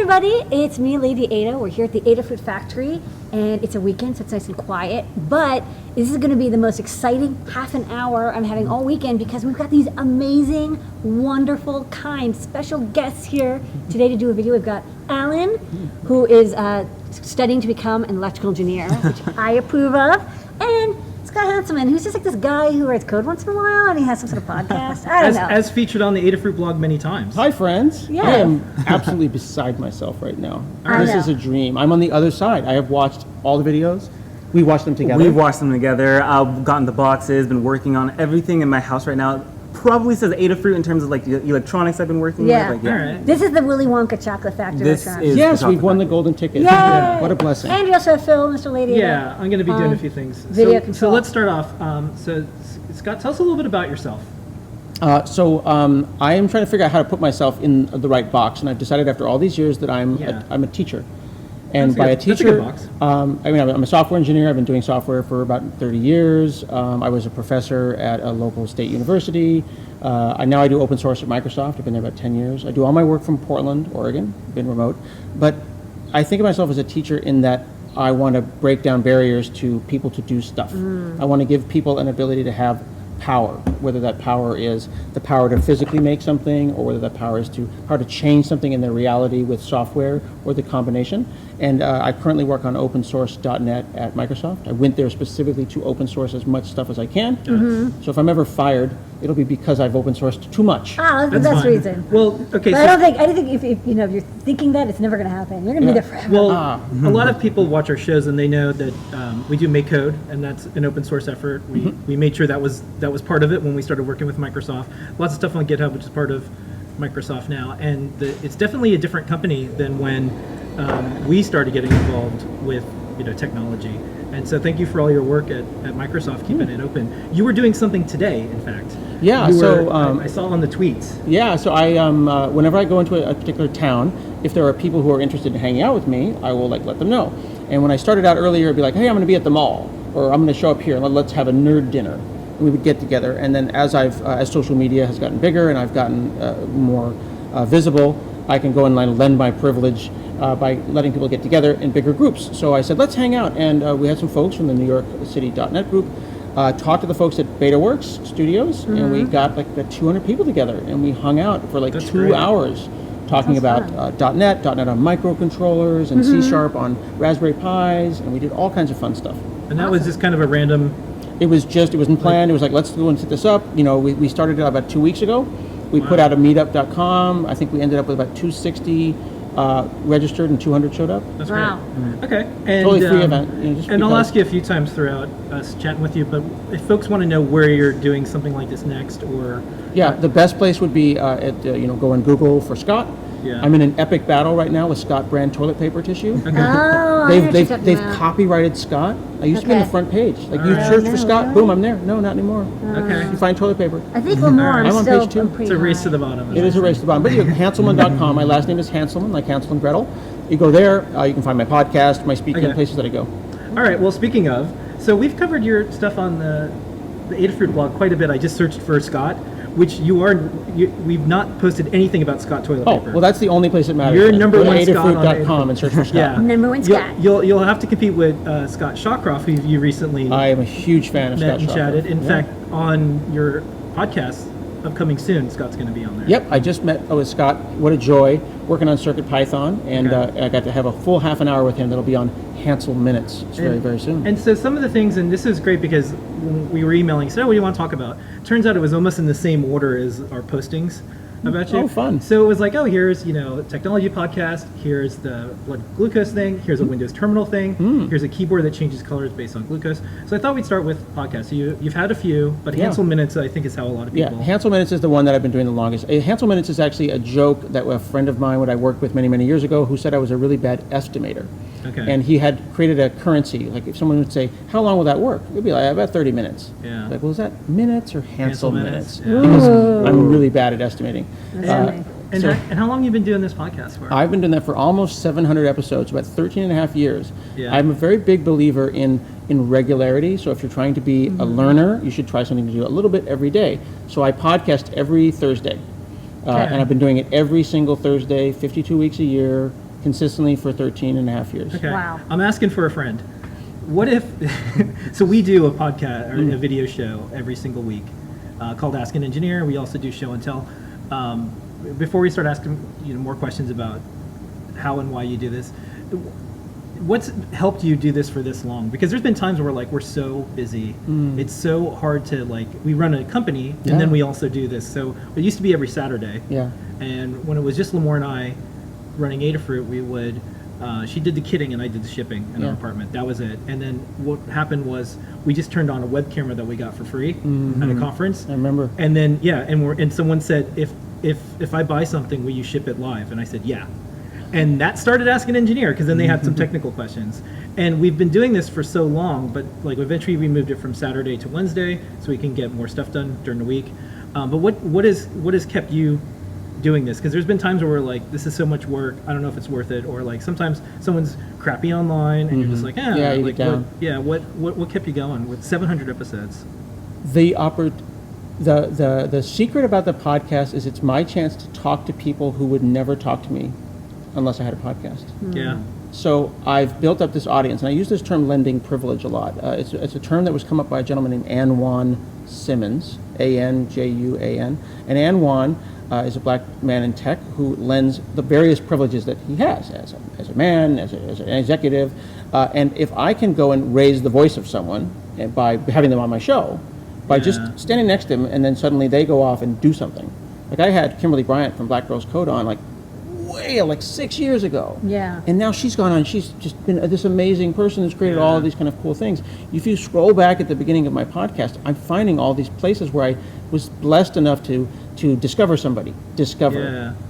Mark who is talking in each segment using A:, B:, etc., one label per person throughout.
A: everybody, it's me, Lady Ada. We're here at the Adafruit factory, and it's a weekend, so it's nice and quiet. But this is going to be the most exciting half an hour I'm having all weekend because we've got these amazing, wonderful, kind, special guests here today to do a video. We've got Alan, who is studying to become an electrical engineer, which I approve of, and Scott Hanselman, who's just like this guy who writes code once in a while, and he has some sort of podcast. I don't know.
B: As featured on the Adafruit blog many times.
C: Hi, friends.
A: Yeah.
C: I am absolutely beside myself right now.
A: I
C: This
A: know.
C: is a dream. I'm on the other side. I have watched all the videos. We watched them together.
D: We've watched them together. I've gotten the boxes, been working on everything in my house right now. Probably says Adafruit in terms of like the electronics I've been working
A: Yeah.
D: with. Like,
B: All right.
A: This is the Willy Wonka chocolate factory.
D: This
A: electronics.
D: is-
C: Yes,
D: the
C: we've won the
D: chocolate
C: golden ticket.
A: Yay!
C: Yeah, what a blessing.
A: And you also have Phil, Mr. Lady.
B: Yeah, I'm going to be doing a few things.
A: video
B: So
A: control.
B: let's start off. So Scott, tell us a little bit about yourself.
C: I am trying to figure out how to put myself in the right box, and I've decided after all these years that I'm a teacher. And
B: That's
C: by
B: good.
C: a teacher,
B: That's a good box.
C: I'm a software engineer. I've been doing software for about 30 years. I was a professor at a local state university. Now I do open source at Microsoft. I've been there about 10 years. I do all my work from Portland, Oregon, been remote. But I think of myself as a teacher in that I want to break down barriers to people to do stuff. I want to give people an ability to have power, whether that power is the power to physically make something or whether that power is how to change something in their reality with software or the combination. And I currently work on opensource.net at Microsoft. I went there specifically to open source as much stuff as I can. So if I'm ever fired, it'll be because I've open sourced too much.
A: Ah, that's the best
B: fine.
A: reason.
B: Well, okay.
A: But I don't think if you know if you're thinking that, it's never going to happen. You're going to be there forever.
B: Well, a lot of people watch our shows and they know that we do make code, and that's an open source effort. We made sure that was part of it when we started working with Microsoft. Lots of stuff on GitHub, which is part of Microsoft now, and it's definitely a different company than when we started getting involved with technology. And so thank you for all your work at Microsoft keeping it open. You were doing something today, in fact.
C: Yeah,
B: You
C: so,
B: were, I saw on the tweets.
C: Yeah, so I whenever I go into a particular town, if there are people who are interested in hanging out with me, I will let them know. And when I started out earlier, it'd be like, hey, I'm going to be at the mall, or I'm going to show up here, and let's have a nerd dinner. And we would get together. And then as social media has gotten bigger and I've gotten more visible, I can go and lend my privilege by letting people get together in bigger groups. So I said, let's hang out. And we had some folks from the New York City .NET group talk to the folks at BetaWorks Studios, and we got like 200 people together, and we hung out for like
B: That's
C: 2
B: great.
C: hours talking about .NET on microcontrollers, and C# on Raspberry Pis, and we did all kinds of fun stuff.
B: And that was just kind of a random.
C: It wasn't planned. It was like, let's go and set this up. We started it about 2 weeks ago. We put out a meetup.com. I think we ended up with about 260 registered and 200 showed up.
B: That's
A: Wow.
B: great. Okay. And,
C: Totally free event. Just
B: and I'll
C: because.
B: ask you a few times throughout us chatting with you, but if folks want to know where you're doing something like this next, or
C: Yeah, the best place would be go on Google for Scott.
B: Yeah.
C: I'm in an epic battle right now with Scott brand toilet paper tissue.
A: Oh, I know what you're
C: They've
A: talking about.
C: copyrighted Scott. I used to be on the
A: Okay.
C: front page. Like you
B: Alright.
C: search
A: No,
C: for Scott,
A: really?
C: boom, I'm there. No, not anymore.
B: okay,
C: You find toilet paper.
A: I think one more.
C: I'm on
A: still
C: page 2.
A: pretty
B: it's a race
A: high.
B: to the bottom.
C: It is a race to the bottom. But you Hanselman.com. My last name is Hanselman, like Hansel and Gretel. You go there. You can find my podcast, my speaking,
B: Okay.
C: places that I go.
B: All right. Well, speaking of, so we've covered your stuff on the Adafruit blog quite a bit. I just searched for Scott, which we've not posted anything about Scott toilet
C: Oh,
B: paper.
C: well, that's the only place that matters.
B: You're
C: then.
B: number
C: Go to
B: one Scott on
C: Adafruit.com and search for Scott.
B: yeah.
A: Number one Scott.
B: You'll have to compete with Scott Shawcroft, who you recently
C: I am a huge fan of
B: met
C: Scott
B: and
C: Shawcroft.
B: chatted. In
C: Yeah.
B: fact, on your podcast upcoming soon, Scott's going to be on there.
C: Yep, I just met with Scott. What a joy working on CircuitPython, and
B: Okay.
C: I got to have a full half an hour with him. That'll be on Hansel Minutes. It's very, very soon.
B: And so some of the things, and this is great because when we were emailing, so what do you want to talk about? Turns out it was almost in the same order as our postings about you.
C: Oh, fun.
B: So it was like, oh, here's, technology podcast, here's the blood glucose thing, here's a Windows terminal thing, here's a keyboard that changes colors based on glucose. So I thought we'd start with podcasts. So you've had a few, but
C: Yeah.
B: Hansel Minutes, I think, is how a lot of
C: Yeah,
B: people...
C: Hansel Minutes is the one that I've been doing the longest. Hansel Minutes is actually a joke that a friend of mine, what I worked with many, many years ago, who said I was a really bad estimator.
B: Okay.
C: And he had created a currency. Like if someone would say, how long will that work? It would be like about 30 minutes.
B: Yeah.
C: Like, well, is that minutes or Hansel
B: minutes?
C: minutes?
B: Yeah.
C: Because I'm really bad at estimating.
A: That's funny.
B: And,
C: So-
B: and how long have you been doing this podcast for?
C: I've been doing that for almost 700 episodes, about 13 and a half years.
B: Yeah.
C: I'm a very big believer in regularity. So if you're trying to be a learner, you should try something to do a little bit every day. So I podcast every Thursday. And I've been doing it every single Thursday, 52 weeks a year, consistently for 13 and a half years.
B: Okay.
A: Wow.
B: I'm asking for a friend. What if, so we do a podcast or a video show every single week called Ask an Engineer. We also do show and tell. Before we start asking more questions about how and why you do this, what's helped you do this for this long? Because there's been times where we're so busy. It's so hard to we run a company and then we also do this. So it used to be every Saturday.
C: Yeah.
B: And when it was just Lamore and I running Adafruit, we would, she did the kitting and I did the shipping in our apartment. That was it. And then what happened was we just turned on a web camera that we got for free at a conference.
C: I remember.
B: And then, and someone said, if I buy something, will you ship it live? And I said, yeah. And that started Ask an Engineer, because then they had some technical questions. And we've been doing this for so long, but eventually we moved it from Saturday to Wednesday so we can get more stuff done during the week. But what has kept you doing this? Because there's been times where we're like, this is so much work, I don't know if it's worth it, or sometimes someone's crappy online and you're just like, what kept you going with 700 episodes?
C: The secret about the podcast is it's my chance to talk to people who would never talk to me unless I had a podcast.
B: Yeah.
C: So I've built up this audience, and I use this term lending privilege a lot. It's a term that was come up by a gentleman named Anwan Simmons, Anjuan. And Anwan is a black man in tech who lends the various privileges that he has as a man, as an executive. And if I can go and raise the voice of someone by having them on my show, by just standing next to them, and then suddenly they go off and do something. I had Kimberly Bryant from Black Girls Code on way 6 years ago.
A: Yeah.
C: And now she's gone on, she's just been this amazing person who's created all of these kind of cool things. If you scroll back at the beginning of my podcast, I'm finding all these places where I was blessed enough to discover somebody.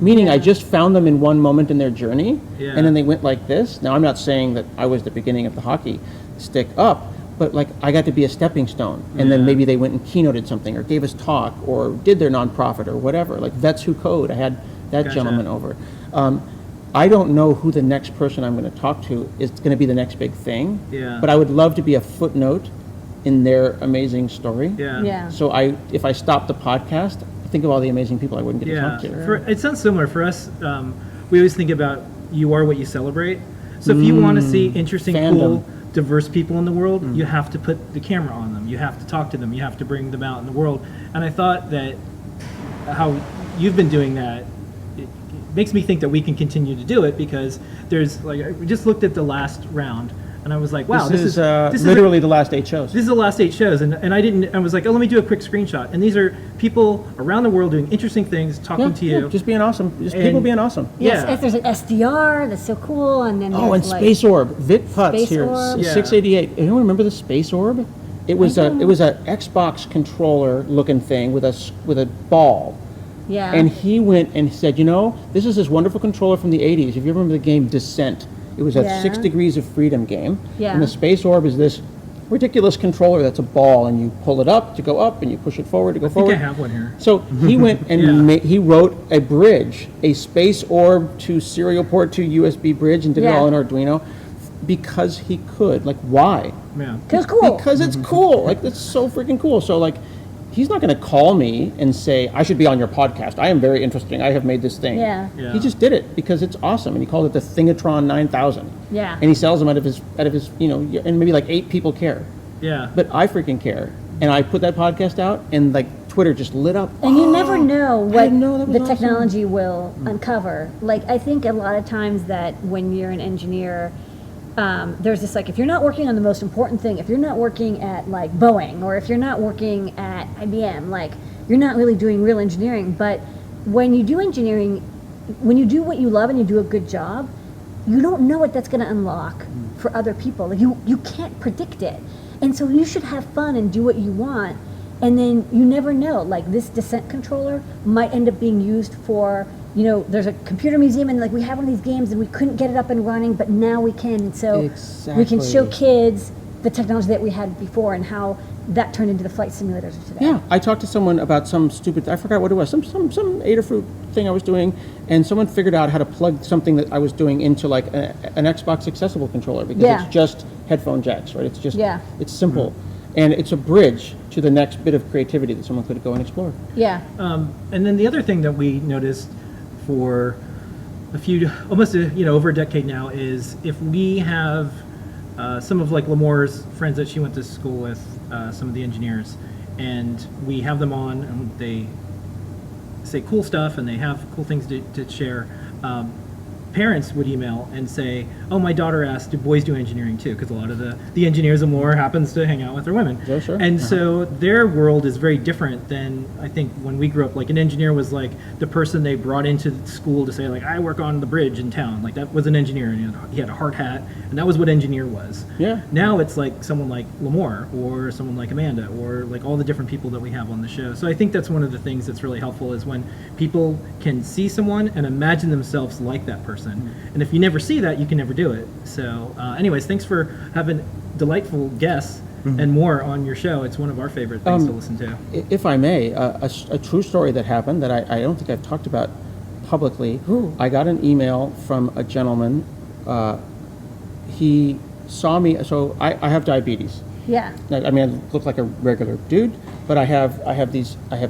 C: Meaning I just found them in one moment in their journey, and then they went like this. Now I'm not saying that I was the beginning of the hockey stick up, but I got to be a stepping stone, and then maybe they went and keynoted something or gave us talk or did their nonprofit or whatever. Vets Who Code, I had that gentleman over. I don't know who the next person I'm going to talk to is going to be the next big thing, but I would love to be a footnote in their amazing story. So if I stop the podcast, I think of all the amazing people I wouldn't get to talk to.
B: It sounds similar for us. We always think about you are what you celebrate. So if you want to see interesting, cool, diverse people in the world, you have to put the camera on them. You have to talk to them. You have to bring them out in the world. And I thought that how you've been doing that, it makes me think that we can continue to do it, because there's we just looked at the last round and I was like, wow, this is
C: literally the last 8 shows.
B: This is the last 8 shows, and I was like, oh, let me do a quick screenshot. And these are people around the world doing interesting things, talking to you.
C: Just being awesome. People being awesome.
A: Yes, there's an SDR that's so cool, and then
C: and Space Orb, Vit Putz here, 688. Anyone remember the Space Orb? It was a Xbox controller looking thing with a ball.
A: Yeah.
C: And he went and said, this is this wonderful controller from the 80s. If you remember the game Descent, it was a 6 Degrees of Freedom game. Yeah. And the Space Orb is this ridiculous controller that's a ball, and you pull it up to go up, and you push it forward to go forward.
B: I think I have one here.
C: So he went and he wrote a bridge, a Space Orb to serial port to USB bridge, and did it all in Arduino because he could. Why?
B: Yeah.
A: Because cool.
C: Because it's cool. That's so freaking cool. So he's not going to call me and say, I should be on your podcast. I am very interesting. I have made this thing.
A: Yeah.
C: He just did it because it's awesome. And he called it the Thingatron 9000.
A: Yeah.
C: And he sells them out of his, and maybe 8 people care.
B: Yeah.
C: But I freaking care. And I put that podcast out, and Twitter just lit up.
A: And you never know what the
C: awesome.
A: technology will uncover. I think a lot of times that when you're an engineer, there's this if you're not working on the most important thing, if you're not working at Boeing, or if you're not working at IBM, you're not really doing real engineering. But when you do engineering, when you do what you love and you do a good job, you don't know what that's going to unlock for other people. You can't predict it. And so you should have fun and do what you want. And then you never know, this Descent controller might end up being used for, there's a computer museum, and we have one of these games and we couldn't get it up and running, but now we can. And so we can show kids the technology that we had before and how that turned into the flight simulators of today.
C: Yeah, I talked to someone about some stupid, I forgot what it was, some Adafruit thing I was doing, and someone figured out how to plug something that I was doing into an Xbox accessible controller, because it's just headphone jacks, right? It's just, it's simple. And it's a bridge to the next bit of creativity that someone could go and explore.
A: Yeah.
B: And then the other thing that we noticed for over a decade now, is if we have some of like Lamore's friends that she went to school with, some of the engineers, and we have them on and they say cool stuff and they have cool things to share. Parents would email and say, "Oh, my daughter asked, do boys do engineering too?" Because a lot of the engineers in Moore happens to hang out with their women.
C: Yeah, sure.
B: And so their world is very different than I think when we grew up. Like an engineer was like the person they brought into school to say like, "I work on the bridge in town." Like that was an engineer, and he had a hard hat, and that was what engineer was.
C: Yeah.
B: Now it's like someone like Lamore or someone like Amanda or like all the different people that we have on the show. So I think that's one of the things that's really helpful is when people can see someone and imagine themselves like that person. And if you never see that, you can never do it. So anyways, thanks for having delightful guests and more on your show. It's one of our favorite things to listen to.
C: If I may, a true story that happened that I don't think I've talked about publicly. I got an email from a gentleman. He saw me, so I have diabetes.
A: Yeah.
C: I mean, I look like a regular dude, but I have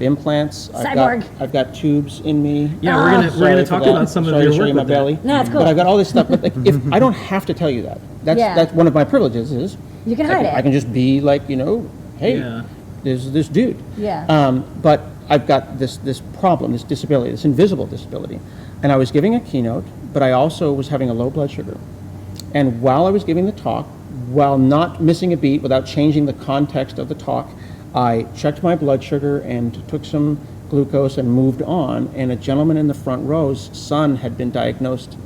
C: implants.
A: Cyborg.
C: I've got tubes in me.
B: Yeah, we're gonna
C: Sorry for
B: talk
C: that.
B: about some of
C: Sorry
B: your
C: to show
B: work
C: you my
B: with that.
C: belly.
A: No, it's cool.
C: But I've got all this stuff. But like, if I don't have to tell you that, that's one of my privileges. Is
A: You can hide it.
C: I can just be like, hey,
B: Yeah.
C: there's this dude.
A: Yeah.
C: But I've got this problem, this disability, this invisible disability, and I was giving a keynote, but I also was having a low blood sugar, and while I was giving the talk, while not missing a beat, without changing the context of the talk, I checked my blood sugar and took some glucose and moved on. And a gentleman in the front row's son had been diagnosed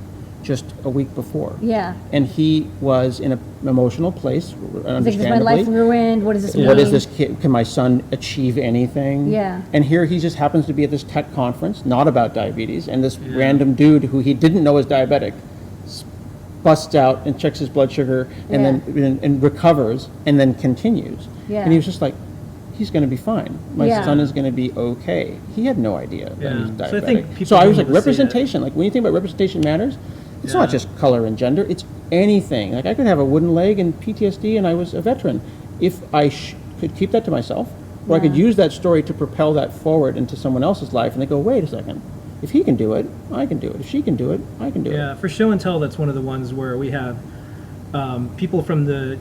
C: just a week before.
A: Yeah.
C: And he was in an emotional place,
A: It's like,
C: understandably.
A: is my life ruined? What does this mean?
C: What is this kid? Can my son achieve anything?
A: Yeah.
C: And here he just happens to be at this tech conference, not about diabetes, and this random dude who he didn't know was diabetic busts out and checks his blood sugar and then and recovers and then continues.
A: Yeah.
C: And he was just like, he's going to be fine. My
A: Yeah.
C: son is going to be okay. He had no idea that he was
B: Yeah.
C: diabetic.
B: So I think people
C: So I was like,
B: need to see that.
C: representation. Like when you think about representation matters, it's
B: Yeah.
C: not just color and gender. It's anything. Like I could have a wooden leg and PTSD, and I was a veteran. If I could keep that to myself, or I could
A: Yeah.
C: use that story to propel that forward into someone else's life, and they go, wait a second. If he can do it, I can do it. If she can do it, I can do it.
B: Yeah, for show and tell, that's one of the ones where we have people from the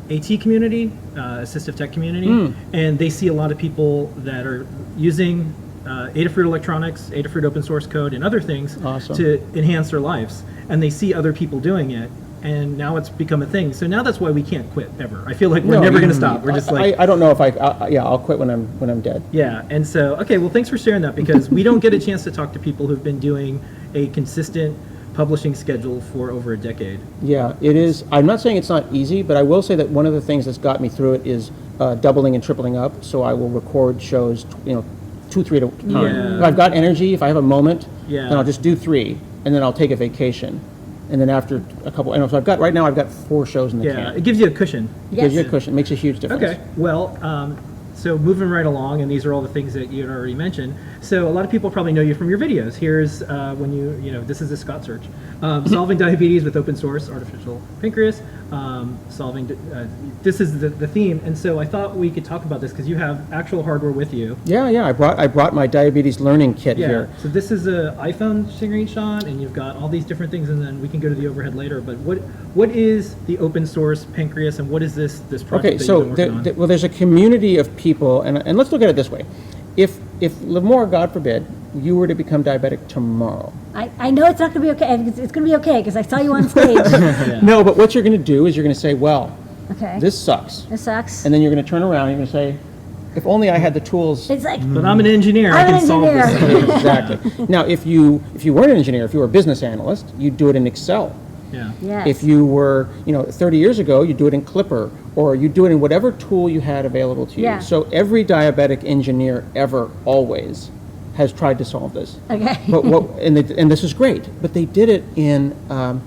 B: AT community, assistive tech community, and they see a lot of people that are using Adafruit electronics, Adafruit open source code, and other things
C: Awesome.
B: to enhance their lives. And they see other people doing it, and now it's become a thing. So now that's why we can't quit ever. I feel like we're
C: No,
B: never going to stop. We're just like,
C: I don't know if I'll quit when I'm dead.
B: yeah, and so, okay, well, thanks for sharing that because we don't get a chance to talk to people who've been doing a consistent publishing schedule for over a decade.
C: Yeah, it is. I'm not saying it's not easy, but I will say that one of the things that's got me through it is doubling and tripling up. So I will record shows, 2-3 at a time.
B: Yeah.
C: If I've got energy, if I have a moment,
B: Yeah.
C: then I'll just do 3, and then I'll take a vacation. And then after a couple, so I've got 4 shows in the
B: Yeah,
C: can.
B: it gives you a cushion.
C: It gives you a
A: Yes.
C: cushion. It makes a huge difference.
B: Okay, well, so moving right along, and these are all the things that you had already mentioned. So a lot of people probably know you from your videos. Here's when this is a Scott search. Solving diabetes with open source, artificial pancreas, this is the theme. And so I thought we could talk about this because you have actual hardware with you.
C: Yeah. I brought my diabetes learning kit
B: Yeah,
C: here.
B: so this is a iPhone screenshot, and you've got all these different things, and then we can go to the overhead later. But what is the open source pancreas, and what is this project
C: Okay,
B: that
C: so
B: you've been working on?
C: there's a community of people, and let's look at it this way. If Lamore, God forbid, you were to become diabetic tomorrow.
A: I know it's not going to be okay. It's going to be okay because I saw you on stage.
B: Yeah.
C: No, but what you're going to do is you're going to say, well,
A: Okay.
C: this sucks.
A: This sucks.
C: And then you're going to turn around and you're going to say, if only I had the tools.
A: It's like,
B: But I'm an engineer. I
A: I'm
B: can
A: an
B: solve
A: engineer.
B: this.
C: Exactly. Now, if you weren't an engineer, if you were a business analyst, you'd do it in Excel.
B: Yeah.
A: yes.
C: If you were, 30 years ago, you'd do it in Clipper, or you'd do it in whatever tool you had available to you.
A: Yeah.
C: So every diabetic engineer ever, always, has tried to solve this.
A: Okay.
C: But and this is great, but they did it in a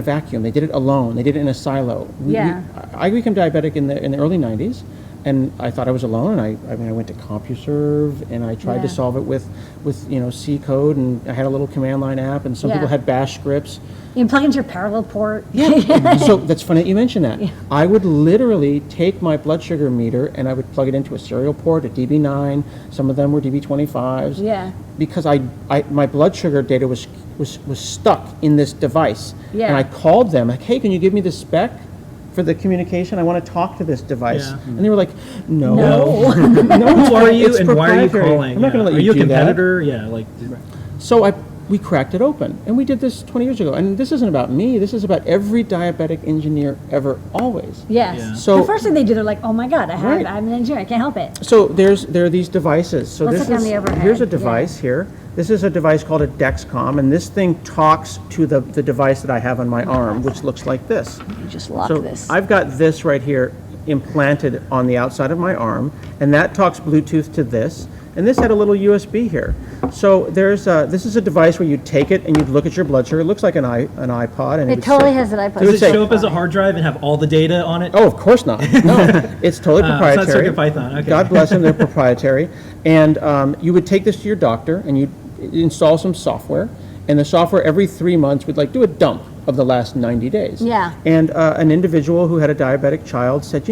C: vacuum. They did it alone. They did it in a silo.
A: Yeah.
C: I became diabetic in the early 90s. And I thought I was alone. I mean, I went to CompuServe and I tried to solve it with C code, and I had a little command line app, and some people had Bash scripts.
A: You can plug into your parallel port.
C: Yeah. So that's funny that you mentioned that. Yeah. I would literally take my blood sugar meter and I would plug it into a serial port, a DB9. Some of them were DB25s.
A: Yeah.
C: Because my blood sugar data was stuck in this device.
A: Yeah.
C: And I called them like, hey, can you give me the spec for the communication? I want to talk to this device.
B: Yeah.
C: And they were like, no.
A: No.
B: Who are you
C: it's
B: and why are you
C: proprietary.
B: calling?
C: I'm not going to let
B: Are
C: you
B: you a
C: do that.
B: competitor? Yeah, like.
C: So we cracked it open, and we did this 20 years ago. And this isn't about me. This is about every diabetic engineer ever, always.
A: Yes.
B: Yeah.
C: So
A: the first thing they do, they're like, "Oh my God,
C: Right.
A: I'm an engineer. I can't help it."
C: So there are these devices. So
A: Let's
C: this
A: look on
C: is
A: the overhead.
C: here's a device here. This is a device called a Dexcom, and this thing talks to the device that I have on my arm, which looks like this.
A: You just lock
C: So
A: this.
C: I've got this right here implanted on the outside of my arm, and that talks Bluetooth to this. And this had a little USB here. So this is a device where you'd take it and you'd look at your blood sugar. It looks like an iPod. And
A: It
C: would
A: totally
C: say-
A: has an iPod.
C: It would
B: Does
C: say-
B: it show up as a hard drive and have all the data on it?
C: Oh, of course not. No, it's totally proprietary.
B: It's not CircuitPython, okay.
C: God bless them, they're proprietary. And you would take this to your doctor and you'd install some software. And the software every 3 months would do a dump of the last 90 days.
A: Yeah.
C: And an individual who had a diabetic child said,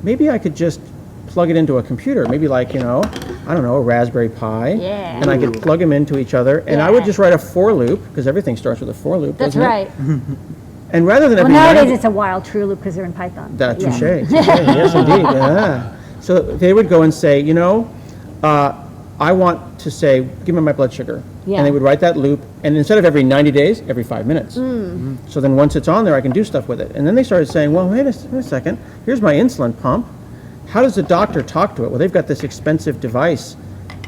C: maybe I could just plug it into a computer, maybe a Raspberry Pi.
A: Yeah.
C: And I could plug them into each other. And I would just write a for loop, because everything starts with a for loop,
A: That's
C: doesn't it?
A: right.
C: And rather than
A: Well,
C: every
A: nowadays
C: 90
A: it's a wild true loop because they're in Python.
C: That's
A: Yeah.
C: touche. Yes, indeed. Yeah. So they would go and say, I want to say, give me my blood sugar.
A: Yeah.
C: And they would write that loop, and instead of every 90 days, every 5 minutes. So then once it's on there, I can do stuff with it. And then they started saying, well, wait a second. Here's my insulin pump. How does the doctor talk to it? Well, they've got this expensive device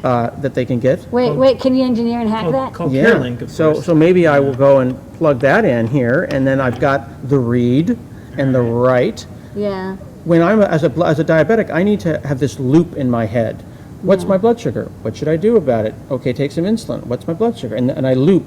C: that they can get.
A: Wait, can you engineer and hack that?
B: Called CareLink, of course.
C: So maybe I will go and plug that in here, and then I've got the read and the write.
A: Yeah.
C: When I'm as a diabetic, I need to have this loop in my head. What's my blood sugar? What should I do about it? Okay, take some insulin. What's my blood sugar? And I loop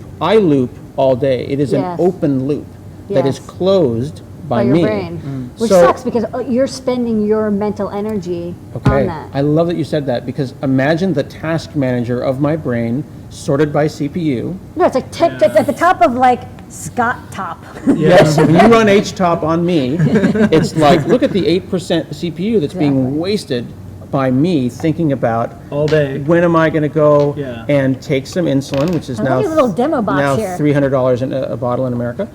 C: all day. It is
A: Yes.
C: an open loop that is
A: Yes.
C: closed by
A: your
C: me.
A: brain. Which
C: So-
A: sucks because you're spending your mental energy on that.
C: I love that you said that, because imagine the task manager of my brain sorted by CPU.
A: No, it's like at the top of Scott top.
C: Yes, when you run HTOP on me, it's like, look at the 8% CPU that's being wasted by me thinking about
B: All day.
C: when am I going to go
B: Yeah.
C: and take some insulin, which is
A: I
C: now
A: love your little demo box
C: now
A: here.
C: $300 a bottle in America.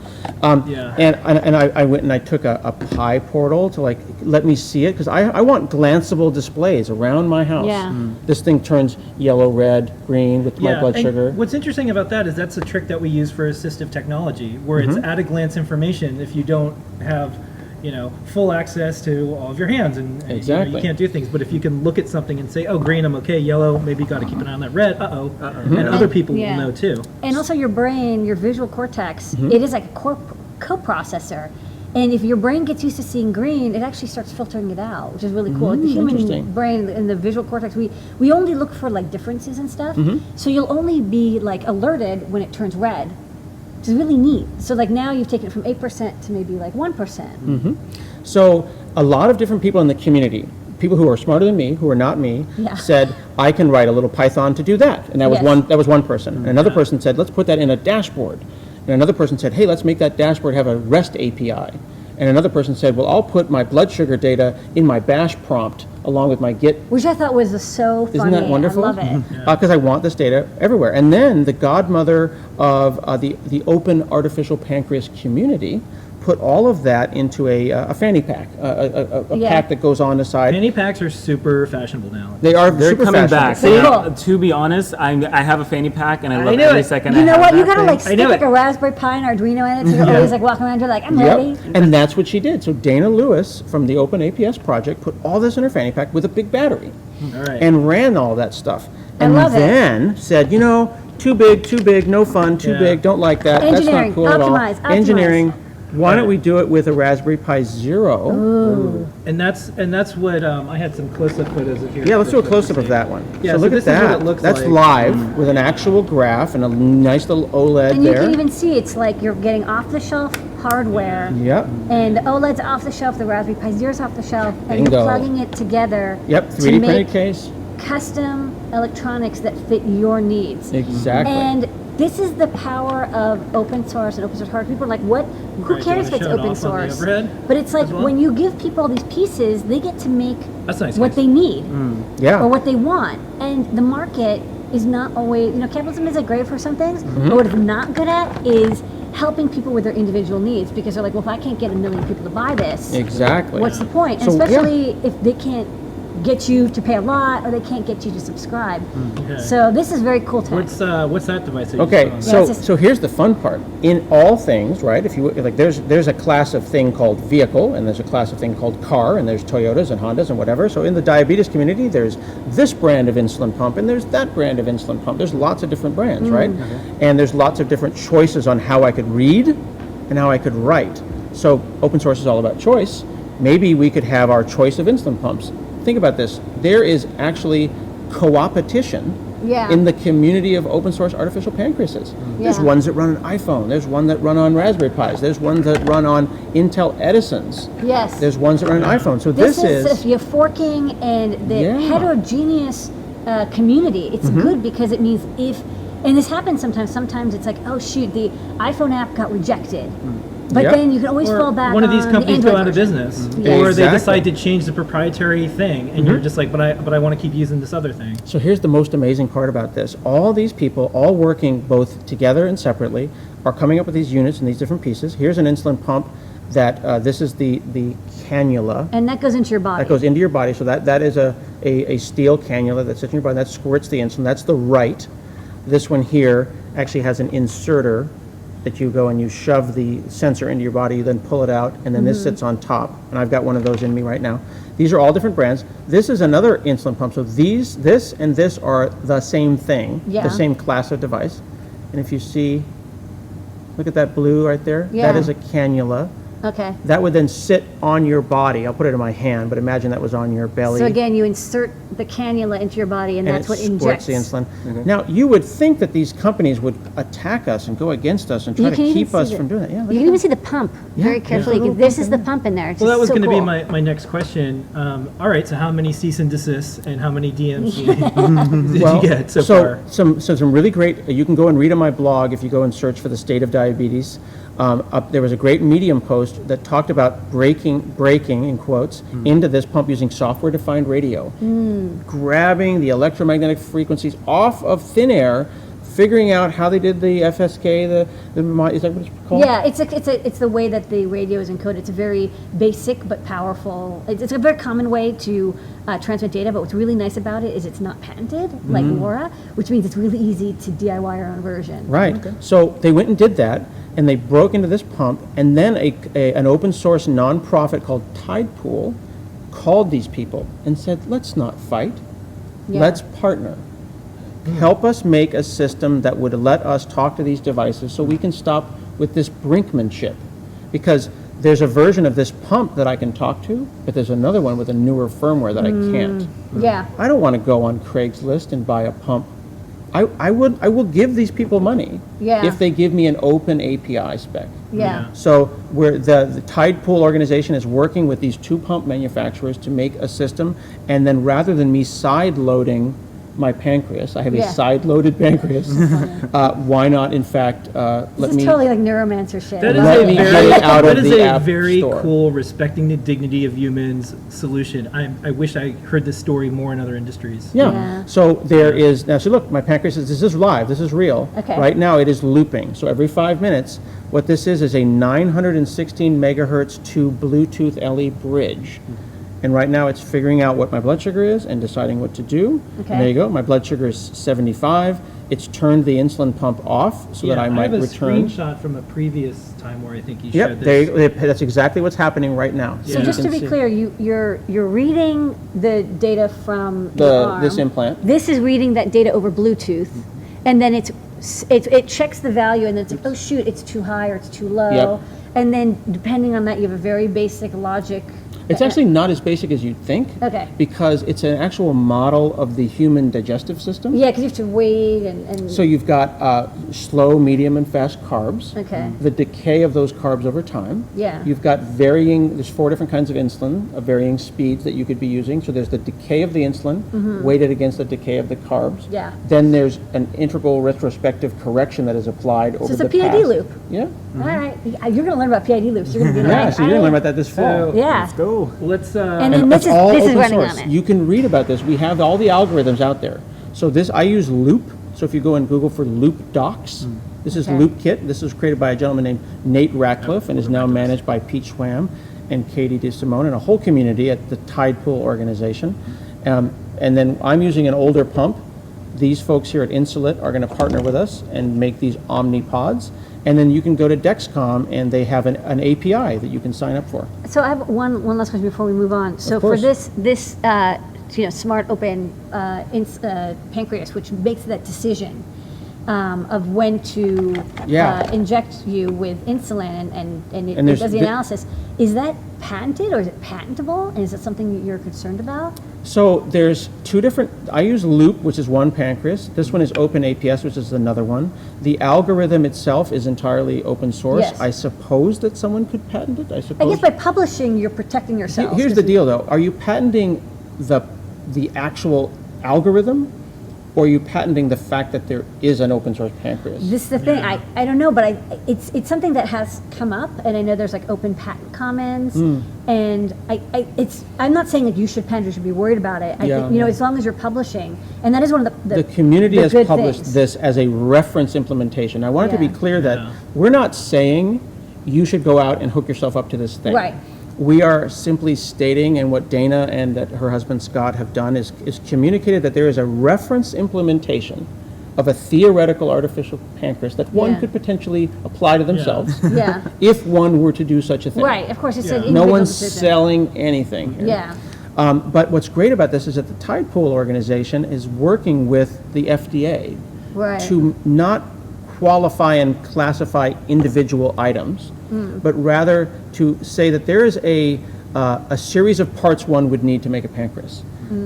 B: Yeah.
C: And I went and I took a Pi portal to let me see it, because I want glanceable displays around my house.
A: Yeah.
C: This thing turns yellow, red, green with my blood
B: and
C: sugar.
B: What's interesting about that is that's a trick that we use for assistive technology, where it's at a glance information if you don't have full access to all of your hands, and
C: Exactly.
B: you can't do things. But if you can look at something and say, oh, green, I'm okay, yellow, maybe got to keep an eye on that, red, and other people
A: Yeah.
B: will know too.
A: And also your brain, your visual cortex,
C: Mm-hmm.
A: it is like a co-processor. And if your brain gets used to seeing green, it actually starts filtering it out, which is really cool. Like the human
C: interesting.
A: brain and the visual cortex, we only look for differences and stuff.
C: Mm-hmm.
A: So you'll only be alerted when it turns red, which is really neat. So now you've taken it from 8% to maybe 1%.
C: So a lot of different people in the community, people who are smarter than me, who are not me,
A: Yeah.
C: said, I can write a little Python to do that. And that was
A: Yes.
C: one person. And another person said, let's put that in a dashboard. And another person said, hey, let's make that dashboard have a REST API. And another person said, well, I'll put my blood sugar data in my bash prompt along with my Git.
A: Which I thought was so funny.
C: Isn't that wonderful?
A: I love it.
C: Because I want this data everywhere. And then the godmother of the open artificial pancreas community put all of that into a fanny pack, a
A: Yeah.
C: pack that goes on the side.
B: Fanny packs are super fashionable now.
C: They're
D: They're coming back.
C: fashionable.
A: Cool.
D: To be honest, I have a fanny pack and I love
B: knew
D: every
B: it.
D: second.
A: You
D: I
A: know
D: have
A: what? You
D: that
A: gotta
D: thing.
A: stick
B: knew it.
A: a Raspberry Pi and Arduino in it, so you're always walking around. You're like, I'm ready.
C: Yep. And that's what she did. So Dana Lewis from the Open APS project put all this in her fanny pack with a big battery
B: All right.
C: and ran all that stuff.
A: I
C: And
A: love it.
C: then said, too big, no fun, too
B: Yeah.
C: big, don't like that.
A: Engineering,
C: That's not cool at all.
A: optimize.
C: Engineering, Why don't we do it with a Raspberry Pi Zero?
B: And that's what I had some close-up photos of here.
C: Yeah, let's do a
B: for
C: close-up
B: you
C: of
B: to
C: that
B: see.
C: one.
B: Yeah,
C: so
B: so
C: look
B: this
C: at
B: is what
C: that.
B: it looks
C: That's
B: like.
C: live with an actual graph and a nice little OLED
A: And you
C: there.
A: can even see it's like you're getting off-the-shelf hardware.
C: Yep.
A: And the OLED's off the shelf, the Raspberry Pi Zero's off the shelf, and
C: Bingo.
A: you're plugging it together
C: Yep,
A: to
C: 3D
A: make
C: printed case.
A: custom electronics that fit your needs.
C: Exactly.
A: And this is the power of open source and open source hardware. People are like, what? Who
B: Right,
A: cares
B: do
A: if
B: you
A: it's
B: wanna
A: open
B: show it off on the
A: source?
B: overhead
A: But it's like
B: as well?
A: when you give people all these pieces, they get to make
B: That's nice.
A: what
B: guys.
A: they need
C: Yeah.
A: or what they want. And the market is not always, capitalism is like great for some things,
C: Mm-hmm.
A: but what it's not good at is helping people with their individual needs, because they're like, well, if I can't get a million people to buy this,
C: Exactly.
A: what's the point? And
C: So, yeah.
A: especially if they can't get you to pay a lot or they can't get you to subscribe.
B: Okay.
A: So this is very cool tech.
B: What's that device? That you
C: Okay,
B: saw on
C: so
A: Yeah, it's just-
C: so here's the fun part. In all things, right? If you like, there's a class of thing called vehicle, and there's a class of thing called car, and there's Toyotas and Hondas and whatever. So in the diabetes community, there's this brand of insulin pump, and there's that brand of insulin pump. There's lots of different brands, right? And there's lots of different choices on how I could read and how I could write. So open source is all about choice. Maybe we could have our choice of insulin pumps. Think about this. There is actually co-opetition
A: Yeah.
C: in the community of open source artificial pancreases. There's
A: Yeah.
C: ones that run on iPhone. There's one that run on Raspberry Pis. There's ones that run on Intel Edisons.
A: Yes.
C: There's ones that run on iPhone. So this is
A: if you're forking and the
C: Yeah. Mm-hmm.
A: heterogeneous community, it's good because it means and this happens sometimes it's like, oh shoot, the iPhone app got rejected. But
C: Yep.
A: then you can always fall
B: Or
A: back
B: one of these
A: on
B: companies
A: the
B: go
A: Android
B: out of
A: version.
B: business,
A: Yeah.
B: or they
C: Exactly.
B: decide to change the proprietary thing, and you're just like, but I want to keep using this other thing.
C: So here's the most amazing part about this. All these people, all working both together and separately, are coming up with these units and these different pieces. Here's an insulin pump that this is the cannula
A: And that goes into your body.
C: that goes into your body. So that is a steel cannula that sits in your body. That squirts the insulin. That's the right. This one here actually has an inserter that you go and you shove the sensor into your body, you then pull it out, and then this sits on top. And I've got one of those in me right now. These are all different brands. This is another insulin pump. So this and this are the same thing,
A: Yeah.
C: the same class of device. And if you see, look at that blue right there.
A: Yeah.
C: That is a cannula.
A: Okay.
C: That would then sit on your body. I'll put it in my hand, but imagine that was on your belly.
A: So again, you insert the cannula into your body, and that's
C: it
A: what
C: squirts
A: injects.
C: the insulin. Now, you would think that these companies would attack us and go against us and try
A: You
C: to
A: can even
C: keep
A: see
C: us
A: the-
C: from doing that. Yeah,
A: You can even see the pump very
C: Yeah,
A: carefully.
C: there's a little
A: This
C: pump
A: is
C: in
A: the
C: there.
A: pump in there. It's
B: Well, that
A: just
B: was
A: so
B: going to
A: cool.
B: be my next question. All right, so how many cease and desists and how many DMs did you get so far?
C: Some really great. You can go and read on my blog if you go and search for the state of diabetes. There was a great Medium post that talked about breaking in quotes into this pump using software-defined radio, grabbing the electromagnetic frequencies off of thin air, figuring out how they did the FSK. Is that what it's called?
A: Yeah, it's the way that the radio is encoded. It's a very basic but powerful. It's a very common way to transmit data. But what's really nice about it is it's not patented like LoRa, which means it's really easy to DIY our own version.
C: Right. So they went and did that, and they broke into this pump, and then an open source nonprofit called Tidepool called these people and said, let's not fight,
A: Yeah.
C: let's partner. Help us make a system that would let us talk to these devices so we can stop with this brinkmanship. Because there's a version of this pump that I can talk to, but there's another one with a newer firmware that I can't.
A: Yeah.
C: I don't want to go on Craigslist and buy a pump. I will give these people money
A: Yeah.
C: if they give me an open API spec.
A: Yeah.
C: So where the Tidepool organization is working with these two pump manufacturers to make a system, and then rather than me side loading my pancreas, I have
A: Yeah.
C: a side loaded pancreas. Why not, in fact, let
A: This is
C: me?
A: totally like neuromancer shit.
B: That
A: I
B: is
A: love
C: Let
B: a
A: it.
C: me
B: very,
C: get it out
B: that
C: of
B: is
C: the
B: a
C: app
B: very
C: store.
B: cool, respecting the dignity of humans solution. I wish I heard this story more in other industries.
C: Yeah.
A: Yeah.
C: So there is now. So look, my pancreas is. This is live. This is real.
A: Okay.
C: Right now, it is looping. So every 5 minutes, what this is a 916 megahertz to Bluetooth LE bridge. And right now, it's figuring out what my blood sugar is and deciding what to do.
A: Okay.
C: And there you go. My blood sugar is 75. It's turned the insulin pump off so that I might
B: have a
C: return.
B: screenshot from a previous time where I think you
C: Yep.
B: showed
C: There
B: this.
C: you go. That's exactly what's happening right now.
A: So
B: Yeah.
A: just
C: You
A: to
C: can
A: be
C: see
A: clear, you're reading the data from your arm.
C: this implant.
A: This is reading that data over Bluetooth, and then it's it checks the value, and then it's like, oh shoot, it's too high or it's too low.
C: Yep.
A: And then depending on that, you have a very basic logic.
C: It's actually not as basic as you'd think.
A: Okay.
C: Because it's an actual model of the human digestive system.
A: Yeah, because you have to wait and
C: So you've got slow, medium, and fast carbs.
A: Okay.
C: The decay of those carbs over time.
A: Yeah.
C: You've got there's 4 different kinds of insulin of varying speeds that you could be using. So there's the decay of the insulin weighted against the decay of the carbs.
A: Yeah.
C: Then there's an integral retrospective correction that is applied over
A: it's
C: the
A: a PID
C: past.
A: loop.
C: Yeah.
A: All right, you're going to learn about PID loops. You're going to be
C: Yeah,
A: like,
C: so you're going to learn about that this fall.
B: So
A: Yeah.
D: Let's go.
B: let's
A: And then
C: That's
A: this
C: all
A: is
C: open
A: running
C: source.
A: on it.
C: You can read about this. We have all the algorithms out there. So I use Loop. So if you go and Google for Loop Docs, this is
A: Okay.
C: LoopKit. This was created by a gentleman named Nate Ratcliffe and is now managed by Pete Schwam and Katie DeSimone and a whole community at the Tide Pool organization. And then I'm using an older pump. These folks here at Insulit are going to partner with us and make these Omnipods. And then you can go to Dexcom and they have an API that you can sign up for.
A: So I have one last question before we move on. So
C: Of
A: for
C: course.
A: this smart open pancreas, which makes that decision of when to
C: Yeah.
A: inject you with insulin and it
C: And there's
A: does the
C: the-
A: analysis, is that patented or is it patentable? And is it something you're concerned about?
C: So there's 2 different, I use Loop, which is one pancreas. This one is Open APS, which is another one. The algorithm itself is entirely open source.
A: Yes.
C: I suppose that someone could patent it, I
A: I
C: suppose.
A: guess by publishing, you're protecting yourself.
C: Here's the deal though, are you patenting the actual algorithm? Or are you patenting the fact that there is an open source pancreas?
A: This is the thing. I don't know, but it's something that has come up, and I know there's like open patent commons, and I'm not saying that you should patent, you should be worried about it. I
C: Yeah.
A: think, as long as you're publishing, and that is one of
C: The community
A: the
C: has
A: good
C: published
A: things.
C: this as a reference implementation. I want it to be
A: Yeah.
C: clear that we're not saying you should go out and hook yourself up to this thing.
A: Right.
C: We are simply stating, and what Dana and that her husband Scott have done is communicated that there is a reference implementation of a theoretical artificial pancreas that one
A: Yeah.
C: could potentially apply to themselves
A: Yeah.
C: if one were to do such a thing.
A: Right. Of course, it's an
C: No
A: individual
C: one's
A: decision.
C: selling anything here.
A: Yeah.
C: But what's great about this is that the Tide Pool organization is working with the FDA
A: Right.
C: to not qualify and classify individual items, but rather to say that there is a series of parts one would need to make a pancreas.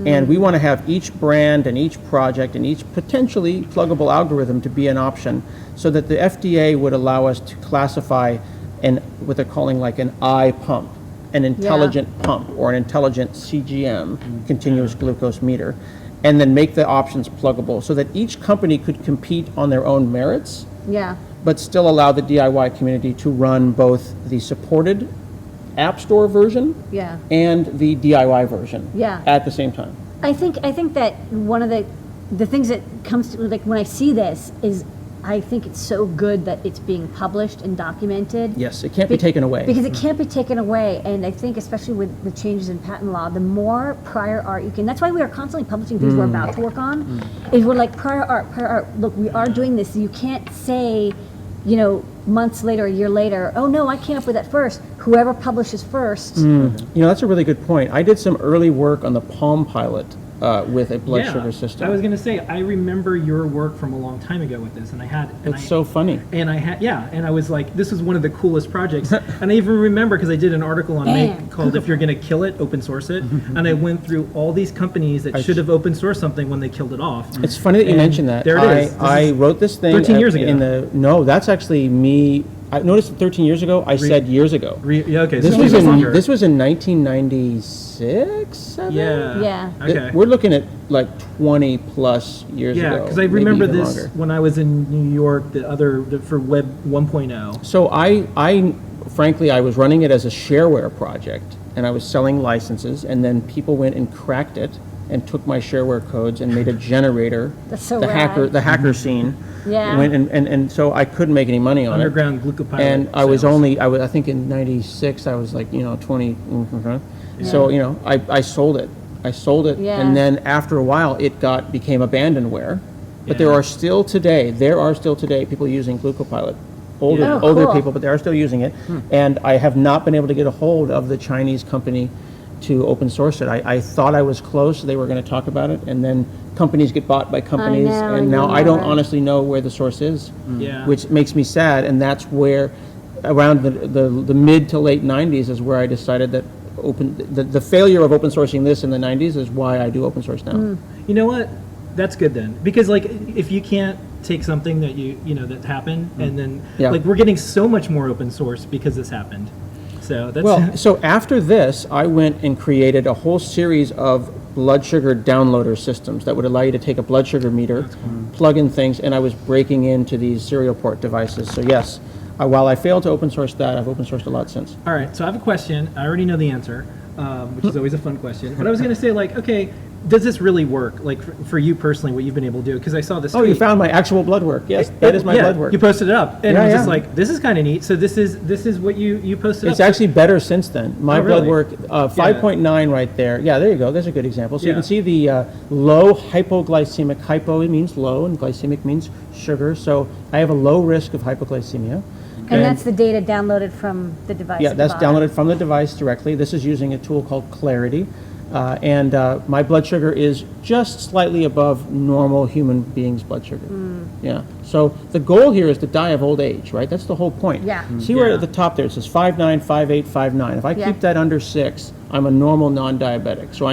C: And we want to have each brand and each project and each potentially pluggable algorithm to be an option so that the FDA would allow us to classify what they're calling like an eye pump, an intelligent pump, or an intelligent CGM, continuous glucose meter, and then make the options pluggable so that each company could compete on their own merits,
A: Yeah.
C: but still allow the DIY community to run both the supported App Store version
A: Yeah.
C: and the DIY version
A: Yeah.
C: at the same time.
A: I think that one of the things that comes to, like, when I see this is I think it's so good that it's being published and documented.
C: Yes, it can't be taken away.
A: Because it can't be taken away, and I think especially with the changes in patent law, the more prior art you can, that's why we are constantly publishing things we're about to work on, is we're like, prior art, look, we are doing this. You can't say, months later, a year later, oh no, I came up with that first. Whoever publishes first.
C: That's a really good point. I did some early work on the Palm Pilot with a blood sugar system.
B: I was going to say, I remember your work from a long time ago with this, and
C: It's so funny.
B: And I was like, this is one of the coolest projects. And I even remember because I did an article on Make called "If You're Going to Kill It, Open Source It," and I went through all these companies that should have open sourced something when they killed it off.
C: It's funny that you
B: And
C: mentioned that.
B: There it is.
C: I wrote this thing
B: 13 years ago.
C: No, that's actually me. I noticed that 13 years ago. I said years ago.
B: Okay,
C: This
B: so
C: was
B: even
C: in
B: longer.
C: this was in 1996. 7?
B: Yeah.
A: Yeah.
B: Okay.
C: We're looking at like 20 plus years ago.
B: Yeah, because I
C: maybe
B: remember
C: even
B: this
C: longer.
B: when I was in New York. For Web 1.0.
C: So I frankly, I was running it as a shareware project, and I was selling licenses, and then people went and cracked it and took my shareware codes and made a generator.
A: That's so
C: the
A: rad.
C: the hacker scene.
A: Yeah.
C: Went and so I couldn't make any money on
B: Underground glucopilot.
C: it. And I was
B: sales.
C: I think in '96 I was like 20. So I sold it. I sold it,
A: Yeah.
C: and then after a while it became abandonware. But there
B: Yeah.
C: are still today people using glucopilot. Older,
A: Yeah. Oh,
C: older
A: cool.
C: people, but they are still using it. And I have not been able to get a hold of the Chinese company to open source it. I thought I was close. They were going to talk about it, and then companies get bought by companies,
A: know,
C: and now
A: you
C: I don't
A: know.
C: honestly know where the source is,
B: Yeah.
C: which makes me sad. And that's where, around the mid to late 90s, is where I decided that the failure of open sourcing this in the 90s is why I do open source now.
B: You know what? That's good then, because like if you can't take something that you know that happened, and then
C: Yeah.
B: like we're getting so much more open source because this happened. So that's
C: Well, so after this, I went and created a whole series of blood sugar downloader systems that would allow you to take a blood sugar meter, plug in things, and I was breaking into these serial port devices. So yes, while I failed to open source that, I've open sourced a lot since.
B: all right. So I have a question. I already know the answer, which is always a fun question. But I was going to say like, okay, does this really work? Like for you personally, what you've been able to do? Because I saw this.
C: Oh, you
B: tweet.
C: found my actual blood work. Yes, that is my blood work.
B: You posted it up, and
C: Yeah,
B: I was
C: yeah.
B: just like, this is kind of neat. So this is what you posted
C: It's
B: up.
C: actually better since then. My
B: Oh,
C: blood
B: really?
C: work, 5.9 right there. Yeah, there you go. There's a good example. So you
B: Yeah.
C: can see the low hypoglycemic. Hypo means low, and glycemic means sugar. So I have a low risk of hypoglycemia.
A: And that's the data downloaded from the device.
C: Yeah,
A: at the
C: that's
A: bottom.
C: downloaded from the device directly. This is using a tool called Clarity. And my blood sugar is just slightly above normal human beings' blood sugar. Yeah. So the goal here is to die of old age, right? That's the whole point.
A: Yeah.
C: See where
B: Yeah.
C: at the top there it says 5'9", 5'8", 5'9". If I
A: Yeah.
C: keep that under 6, I'm a normal non-diabetic. So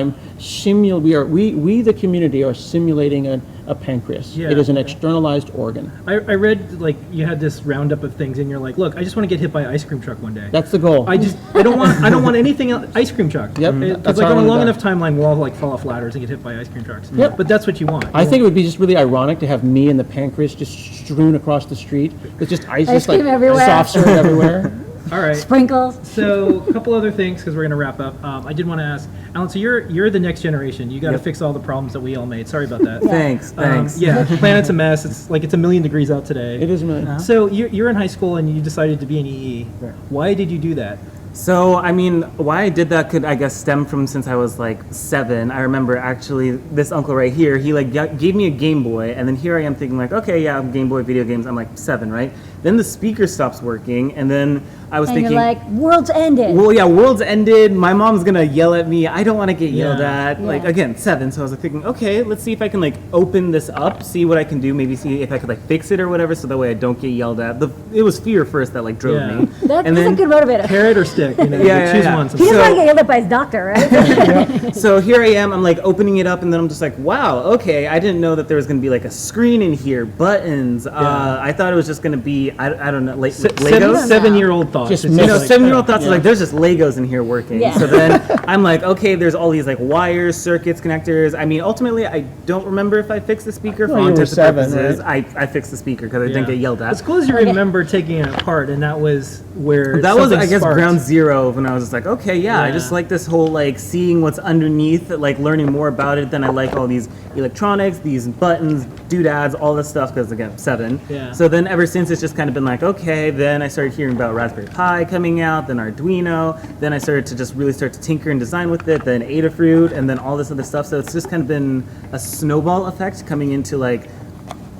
C: we the community are simulating a pancreas.
B: Yeah.
C: It is an externalized organ.
B: I read like you had this roundup of things, and you're like, look, I just want to get hit by an ice cream truck one day.
C: That's the goal.
B: I don't want anything else. Ice cream truck.
C: Yep,
B: Because
C: that's
B: like
C: how I
B: on a
C: wanna
B: long
C: die.
B: enough timeline, we'll all like fall off ladders and get hit by ice cream trucks.
C: Yep.
B: But that's what you want.
C: I think it would be just really ironic to have me and the pancreas just strewn across the street with just ice,
A: Ice
C: just like
A: cream everywhere.
C: soft serve everywhere.
B: All right.
A: Sprinkles.
B: So a couple other things because we're going to wrap up. I did want to ask, Alan. So you're the next generation. You got to fix all the problems that we all made. Sorry about that.
D: Thanks.
B: Yeah, the planet's a mess. It's a million degrees out today.
C: It is, man.
B: So you're in high school and you decided to be an EE.
C: Right.
B: Why did you do that?
D: So, I mean, why I did that could, I guess, stem from since I was like 7. I remember actually this uncle right here, he like gave me a Game Boy, and then here I am thinking like, okay, yeah, Game Boy video games. I'm like 7, right? Then the speaker stops working, and then I was
A: And
D: thinking,
A: you're like, world's ended.
D: well, yeah, world's ended. My mom's gonna yell at me. I don't want to get yelled
B: Yeah.
D: at. Like
A: Yeah.
D: again, 7. So I was like thinking, okay, let's see if I can like open this up, see what I can do. Maybe see if I could like fix it or whatever, so that way I don't get yelled at. It was fear first that like drove
B: Yeah.
D: me.
A: That's
D: and
A: a
D: then
A: good motivator.
B: Carrot or stick? You know,
D: Yeah,
B: you
D: yeah,
B: choose
D: yeah.
B: one.
A: He doesn't
D: So-
A: want to get yelled at by his doctor, right?
D: So here I am, I'm like opening it up, and then I'm just like, wow, okay, I didn't know that there was gonna be like a screen in here, buttons. I thought it was just gonna be, I don't know, like Legos.
B: 7-year-old thoughts.
C: Just
B: It's
C: mix-
D: You know,
B: like,
D: 7-year-old thoughts
C: yeah.
D: are like, there's just Legos in here working.
A: Yeah.
D: So then I'm like, okay, there's all these like wires, circuits, connectors. I mean, ultimately, I don't remember if I fixed the speaker for
C: Well,
D: all
C: you were
D: intents and
C: 7,
D: purposes.
C: right?
D: I fixed the speaker because I
B: Yeah.
D: didn't get yelled at.
B: It's cool as you remember taking it apart, and that was where
D: That was,
B: something
D: I guess,
B: sparked.
D: ground zero when I was just like, okay, yeah, I
B: Yeah.
D: just like this whole like seeing what's underneath, like learning more about it. Then I like all these electronics, these buttons, doodads, all this stuff because again, 7.
B: Yeah.
D: So then ever since it's just kind of been like, okay. Then I started hearing about Raspberry Pi coming out, then Arduino. Then I started to just really start to tinker and design with it. Then Adafruit, and then all this other stuff. So it's just kind of been a snowball effect coming into like.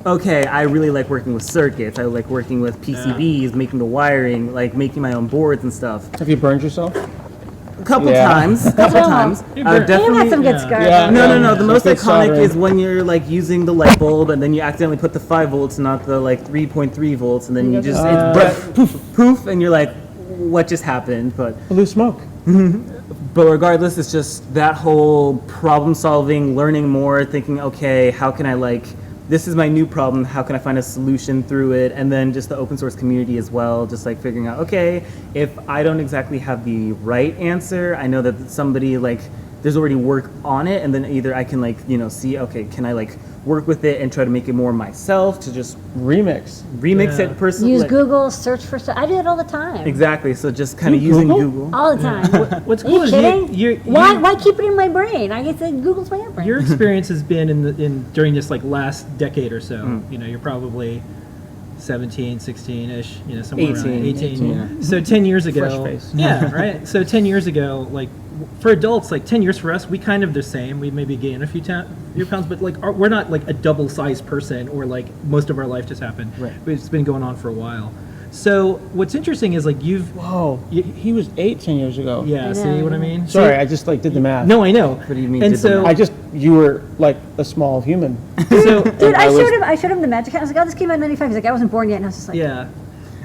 D: Okay, I really like working with circuits. I like working with PCBs, making the wiring, like making my own boards and stuff.
C: Have you burned yourself?
D: A couple
C: Yeah.
D: times.
A: You got some good
B: yeah.
A: scars.
C: Yeah.
A: on
D: No,
A: there.
D: no, no. The most
C: Good
D: iconic
C: soldering.
D: is when you're like using the light bulb and then you accidentally put the 5 volts, not the like 3.3 volts, and then you just poof, and you're like, what just happened?
C: Blue smoke.
D: But regardless, it's just that whole problem solving, learning more, thinking, okay, how can I like, this is my new problem, how can I find a solution through it? And then just the open source community as well, just like figuring out, okay, if I don't exactly have the right answer, I know that somebody like, there's already work on it, and then either I can like, you know, see, okay, can I like work with it and try to make it more myself to just
C: Remix.
D: remix
B: Yeah.
D: it personally.
A: Use Google, search for stuff. I do it all the time.
D: Exactly, so just kind of
C: You
D: using
C: Google?
D: Google.
A: All the time.
B: What's
A: Are
B: cool
A: you
B: is
A: kidding? Why keep it in my brain? I guess Google's my brain.
B: your experience has been in during this like last decade or so. You know, you're probably 17, 16-ish, you know, somewhere around
D: 18.
B: 18.
C: Yeah.
B: So 10 years ago,
C: Fresh face.
B: yeah, right. So 10 years ago, like for adults, like 10 years for us, we kind of the same. We maybe gain a few pounds, but like we're not like a double-sized person or like most of our life just happened.
C: Right.
B: But it's been going on for a while. So what's interesting is like
C: Whoa, he was 8 10 years ago.
B: yeah.
A: I
B: See
A: know,
B: what I
A: yeah.
B: mean?
C: Sorry, I just like did the math.
B: No, I know.
D: What do you mean,
B: And
D: did the
B: so
D: math?
C: You were like a small human.
B: so
A: Dude,
C: I was-
A: I showed him the Magic hat. I was like, oh, this came out in 95. He's like, I wasn't born yet. And I was just like,
B: yeah.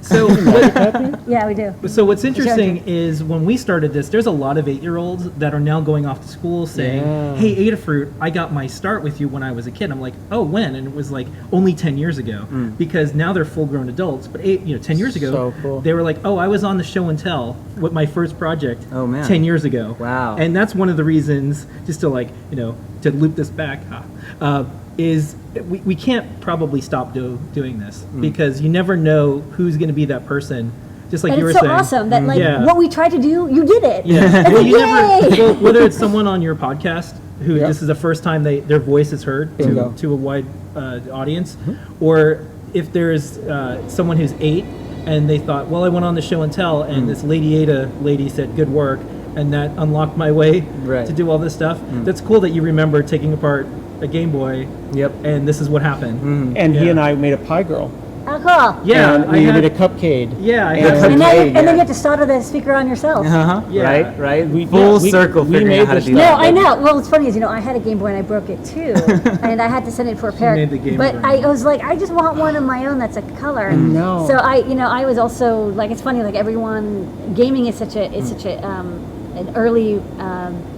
B: So what,
A: yeah, we do.
B: so what's interesting is when we started this, there's a lot of 8-year-olds that are now going off to school saying,
C: Yeah.
B: "Hey, Adafruit, I got my start with you when I was a kid." I'm like, "Oh, when?" And it was like only 10 years ago, because now they're full-grown adults. But 10 years ago,
C: So cool.
B: they were like, "Oh, I was on the show and tell with my first project
D: Oh, man.
B: 10 years ago."
D: Wow.
B: And that's one of the reasons, just to like to loop this back, is we can't probably stop doing this because you never know who's going to be that person. Just like
A: And
B: you were
A: it's so
B: saying.
A: awesome that like
B: Yeah.
A: what we tried to do, you did it.
B: Yeah.
A: It's
B: Well,
A: like,
B: you never,
A: yay!
B: well, whether it's someone on your podcast who
C: Yep.
B: this is the first time their voice is heard
C: Bingo.
B: to a wide audience, or if there's someone who's 8 and they thought, well, I went on the show and tell, and this Lady Ada lady said, "Good work," and that unlocked my way
D: Right.
B: to do all this stuff. That's cool that you remember taking apart a Game Boy.
D: Yep.
B: And this is what happened.
C: And he
B: Yeah.
C: and I made a pie girl.
A: Oh, cool.
B: Yeah,
C: and
B: I
C: we
B: had-
C: made a cupcake.
B: Yeah, I
C: And-
B: had
A: And,
B: some-
A: now
D: Hey,
A: and then
D: yeah.
A: you have to solder the speaker on yourself.
D: Uh-huh.
B: Yeah.
D: Right.
C: We-
D: Full
C: yeah, we-
D: circle
C: we
D: figuring
C: made
D: out how to
C: this
D: do
A: No,
D: that.
A: I know. Well, what's funny is, I had a Game Boy and I broke it too, and I had to send it for a parent.
B: made the Game
A: but
B: Boy.
A: I was like, I just want one of my own that's a color.
C: No.
A: So I was also like, it's funny, like everyone, gaming is such a an early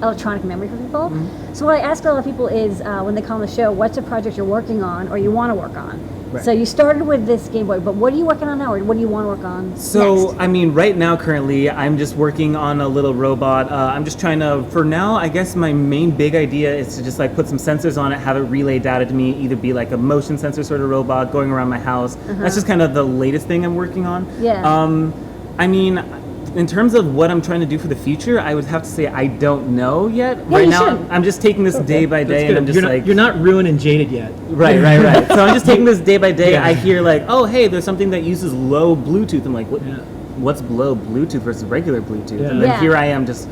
A: electronic memory for people. So what I ask a lot of people is when they call on the show, what's a project you're working on or you want to work on?
D: Right.
A: So you started with this Game Boy, but what are you working on now, or what do you want to work on
D: So,
A: next?
D: I mean, right now, currently, I'm just working on a little robot. I'm just trying to, for now, I guess my main big idea is to just like put some sensors on it, have it relay data to me, either be like a motion sensor sort of robot going around my house. That's just kind of the latest thing I'm working on.
A: Yeah.
D: I mean, in terms of what I'm trying to do for the future, I would have to say I don't know yet.
A: Yeah,
D: right
A: you
D: now,
A: shouldn't.
D: I'm just taking this day by
B: That's
D: day,
B: good.
D: and I'm just
B: you're
D: like,
B: not ruined and jaded yet.
D: Right. So I'm just taking this day by day.
B: Yeah.
D: I hear like, oh, hey, there's something that uses low Bluetooth. I'm like, what?
B: Yeah.
D: What's low Bluetooth versus regular Bluetooth?
B: Yeah.
D: And then
A: Yeah.
D: here I am just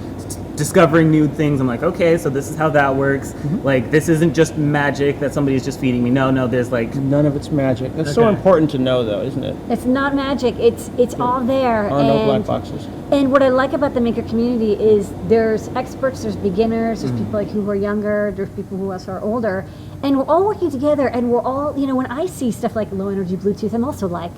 D: discovering new things. I'm like, okay, so this is how that works. Like, this isn't just magic that somebody's just feeding me. No, there's like,
C: None of it's magic. That's so
B: Okay.
C: important to know, though, isn't it?
A: It's not magic. It's all there.
C: There are no black
A: and
C: boxes.
A: And what I like about the maker community is there's experts, there's beginners, there's people like who are younger, there's people who are older, and we're all working together. And we're all, when I see stuff like low energy Bluetooth, I'm also like,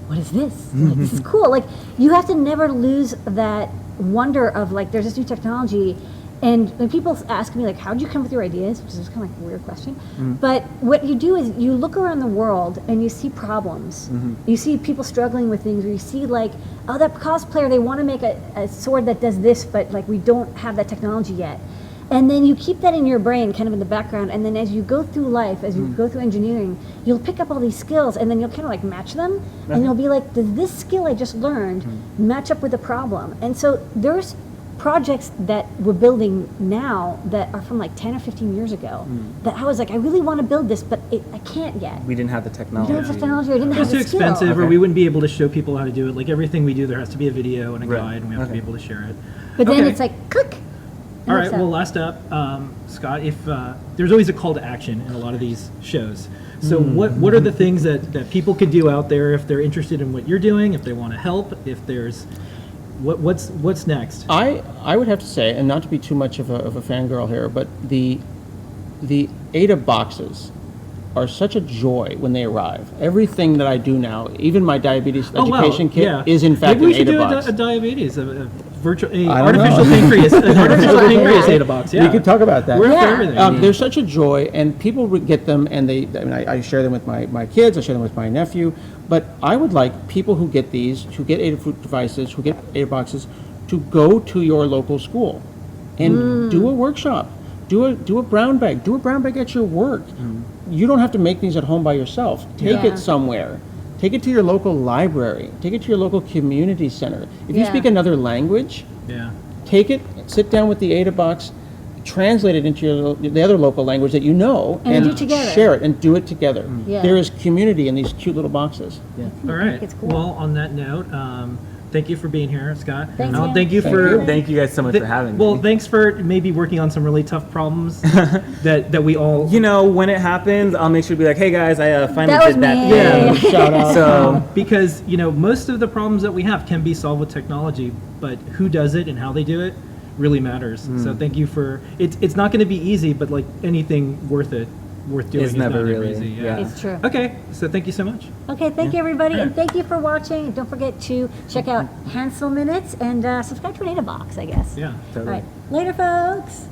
A: what is this? Like, this is cool. Like, you have to never lose that wonder of like, there's this new technology. And when people ask me like, how did you come up with your ideas, which is kind of like a weird question, but what you do is you look around the world and you see problems. You see people struggling with things, or you see like, oh, that cosplayer, they want to make a sword that does this, but like we don't have that technology yet. And then you keep that in your brain, kind of in the background, and then as you go through life, as you go through engineering, you'll pick up all these skills, and then you'll kind of like match them, and you'll be like, does this skill I just learned match up with the problem? And so there's projects that we're building now that are from like 10 or 15 years ago that I was like, I really want to build this, but I can't yet.
D: we didn't have the
A: I
D: technology.
A: don't have the technology, I didn't
B: It's
A: have
B: too
A: the skill.
B: expensive, or
D: Okay.
B: we wouldn't be able to show people how to do it. Like everything we do, there has to be a video and a
D: Right.
B: guide, and we have to be
D: Okay.
B: able to share it.
A: But then
B: Okay.
A: it's like, click.
B: All right.
A: What's up?
B: Well, last up, Scott. If there's always a call to action in a lot of these shows, so what are the things that people could do out there if they're interested in what you're doing, if they want to help, if there's what's next?
C: I would have to say, and not to be too much of a fangirl here, but the Ada boxes are such a joy when they arrive. Everything that I do now, even my diabetes education kit, is in fact
B: Maybe we
C: an
B: should
C: Ada
B: do
C: box.
B: a diabetes, a virtual,
C: I don't
B: artificial
C: know.
B: pancreas, an artificial pancreas
A: Yeah.
B: Ada box. Yeah,
C: We could talk about that.
B: We're up for
A: Yeah.
B: everything.
C: They're such a joy, and people would get them, and I share them with my kids, I share them with my nephew, but I would like people who get these, who get Adafruit devices, who get Ada boxes, to go to your local school and do a workshop. Do a brown bag. Do a brown bag at your work. You don't have to make these at home by yourself. Take
A: Yeah.
C: it somewhere. Take it to your local library. Take it to your local community center. If you
A: Yeah.
C: speak another language,
B: Yeah.
C: take it, sit down with the Ada box, translate it into the other local language that you know,
A: And do it together.
C: share it and do it together.
A: Yeah.
C: There is community in these cute little boxes.
B: All right.
A: it's cool.
B: Well, on that note, thank you for being here, Scott.
A: Thanks,
B: Alan,
A: man.
B: thank you
C: Thank
B: for.
C: you.
D: Thank you guys so much for having me.
B: Well, thanks for maybe working on some really tough problems that we all.
D: You know, when it happens, I'll make sure to be like, hey guys, I finally
A: That was
D: did that
A: me.
D: thing.
C: Shout out.
D: So
B: Because most of the problems that we have can be solved with technology, but who does it and how they do it really matters. So thank you for. It's not going to be easy, but like anything worth doing
D: It's
B: is
D: never
B: not ever
D: really,
B: easy.
D: yeah.
A: It's true.
B: Okay, so thank you so much.
A: Okay, thank you everybody, and thank you for watching. Don't forget to check out Hanselminutes and subscribe to AdaBox, I guess.
B: Yeah.
A: All right, later, folks.